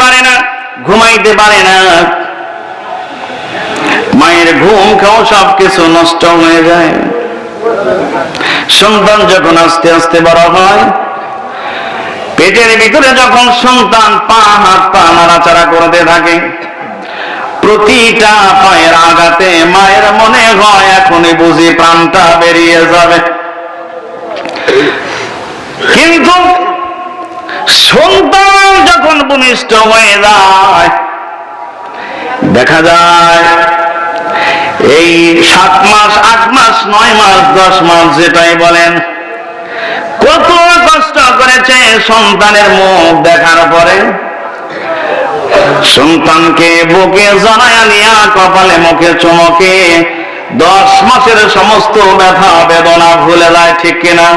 পারে না, ঘুমাইতে পারে না, মায়ের ঘুম খাও সবকিছু নষ্ট হয়ে যায়। সন্তান যখন আস্তে আস্তে বড় হয়, পেটের ভিতরে যখন সন্তান পা হাত পা নাড়াচাড়া করতে থাকে, প্রতিটা পায়ের আঘাতে মায়ের মনে হয় এখনই বুঝি প্রাণটা বেরিয়ে যাবে। কিন্তু সন্তান যখন ভূমিষ্ঠ হয়ে যায়, দেখা যায় এই 7 মাস 8 মাস 9 মাস 10 মাস যেটাই বলেন, কত কষ্ট করেছে সন্তানের মুখ দেখার পরে। সন্তানকে বুকে জড়ায়া নিয়া কপালে মুখে চুমকে 10 মাসের সমস্ত ব্যথা বেদনা ভুলে যায়, ঠিক কিনা?